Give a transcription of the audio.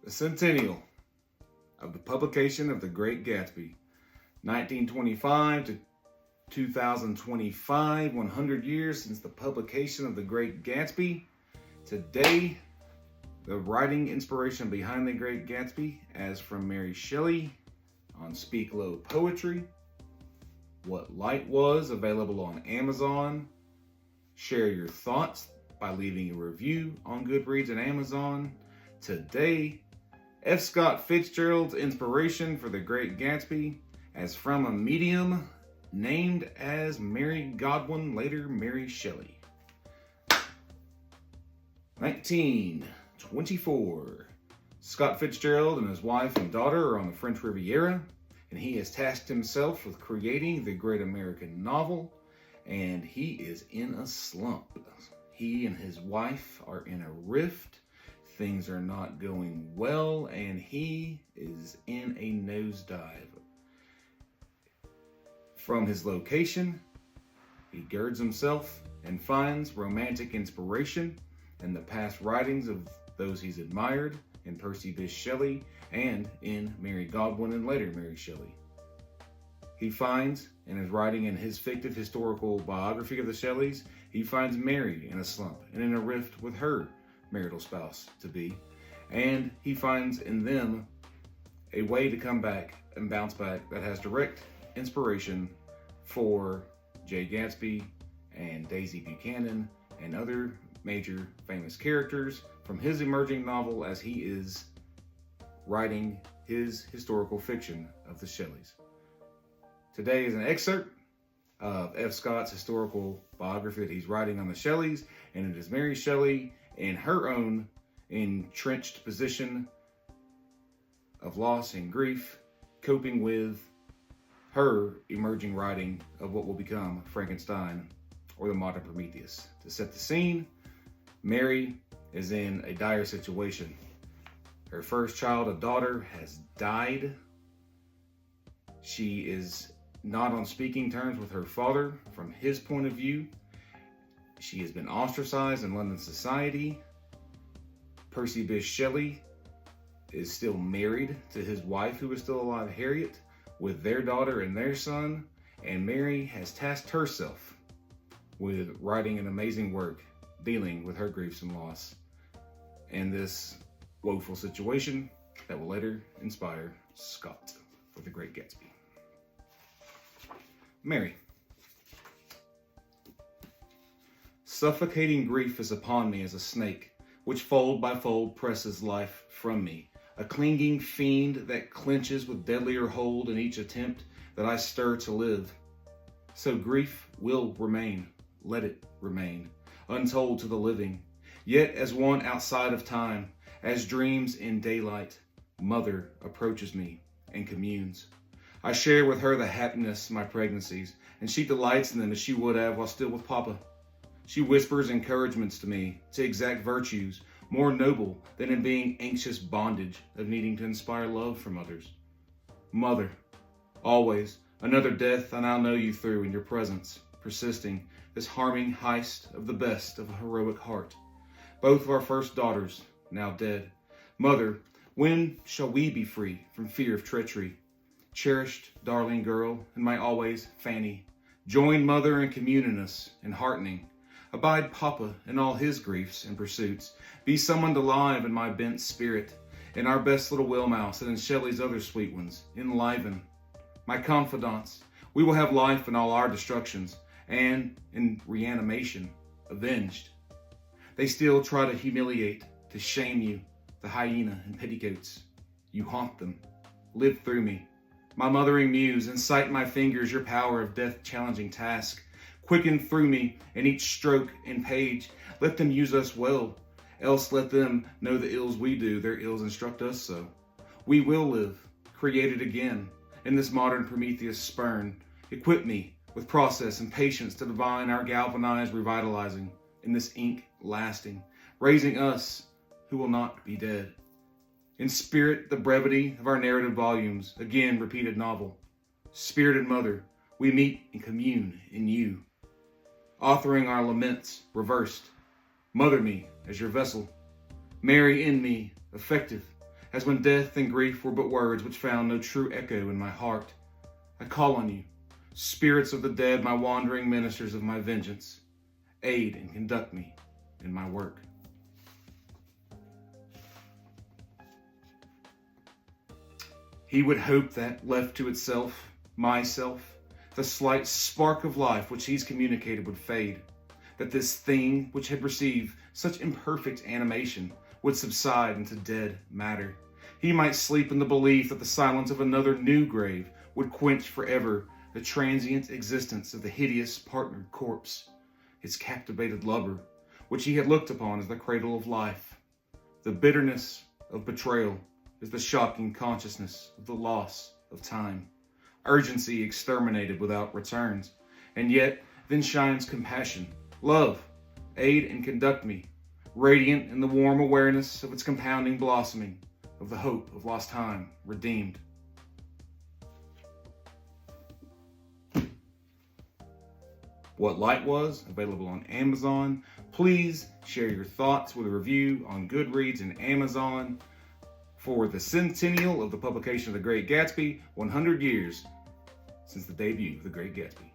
The centennial of the publication of The Great Gatsby, 1925 to 2025, 100 years since the publication of The Great Gatsby. Today, the writing inspiration behind The Great Gatsby, as from Mary Shelley on Speak Low Poetry. What Light Was, available on Amazon. Share your thoughts by leaving a review on Goodreads and Amazon. Today, F. Scott Fitzgerald's inspiration for The Great Gatsby, as from a medium named as Mary Godwin, later Mary Shelley. 1924. Scott Fitzgerald and his wife and daughter are on the French Riviera, and he has tasked himself with creating the great American novel, and he is in a slump. He and his wife are in a rift. Things are not going well, and he is in a nosedive. From his location, he girds himself and finds romantic inspiration in the past writings of those he's admired, in Percy Bysshe Shelley and in Mary Godwin and later Mary Shelley. He finds, in his writing in his fictive historical biography of the Shelleys, he finds Mary in a slump and in a rift with her marital spouse-to-be, and he finds in them a way to come back and bounce back that has direct inspiration for Jay Gatsby and Daisy Buchanan and other major famous characters from his emerging novel as he is writing his historical fiction of the Shelleys. Today is an excerpt of F. Scott's historical biography that he's writing on the Shelleys, and it is Mary Shelley in her own entrenched position of loss and grief, coping with her emerging writing of what will become Frankenstein or the modern Prometheus. To set the scene, Mary is in a dire situation. Her first child, a daughter, has died. She is not on speaking terms with her father from his point of view. She has been ostracized in London society. Percy Bysshe Shelley is still married to his wife, who is still alive, Harriet, with their daughter and their son. And Mary has tasked herself with writing an amazing work dealing with her griefs and loss in this woeful situation that will later inspire Scott for The Great Gatsby. Mary. Suffocating grief is upon me as a snake, which fold by fold presses life from me, a clinging fiend that clenches with deadlier hold in each attempt that I stir to live. So grief will remain, let it remain, untold to the living, yet as one outside of time, as dreams in daylight, mother approaches me and communes. I share with her the happiness of my pregnancies, and she delights in them as she would have while still with Papa. She whispers encouragements to me to exact virtues more noble than in being anxious bondage of needing to inspire love from others. Mother, always another death I now know you through in your presence, persisting this harming heist of the best of a heroic heart. Both of our first daughters, now dead. Mother, when shall we be free from fear of treachery? Cherished, darling girl, and my always Fanny, join mother and commune in us, in heartening. Abide Papa in all his griefs and pursuits. Be summoned alive in my bent spirit, in our best little Wilmouse and in Shelley's other sweet ones. Enliven my confidants. We will have life in all our destructions, and in reanimation, avenged. They still try to humiliate, to shame you, the hyena in petticoats. You haunt them. Live through me. My mothering muse, incite my fingers your power of death-challenging task. Quicken through me in each stroke and page. Let them use us well, else let them know the ills we do, their ills instruct us so. We will live, created again, in this modern Prometheus spurn. Equip me with process and patience to divine our galvanized revitalizing in this ink lasting, raising us who will not be dead. In spirit, the brevity of our narrative volumes, again repeated novel. Spirited mother, we meet and commune in you. Authoring our laments, reversed. Mother me as your vessel. Mary in me, effective, as when death and grief were but words which found no true echo in my heart. I call on you, spirits of the dead, my wandering ministers of my vengeance. Aid and conduct me in my work. He would hope that, left to itself, myself, the slight spark of life which he's communicated would fade, that this thing which had received such imperfect animation would subside into dead matter. He might sleep in the belief that the silence of another new grave would quench forever the transient existence of the hideous partnered corpse, his captivated lover, which he had looked upon as the cradle of life. The bitterness of betrayal is the shocking consciousness of the loss of time. Urgency exterminated without returns, and yet then shines compassion, love, aid and conduct me, radiant in the warm awareness of its compounding blossoming, of the hope of lost time redeemed. What Light Was, available on Amazon. Please share your thoughts with a review on Goodreads and Amazon for the centennial of the publication of The Great Gatsby, 100 years since the debut of The Great Gatsby.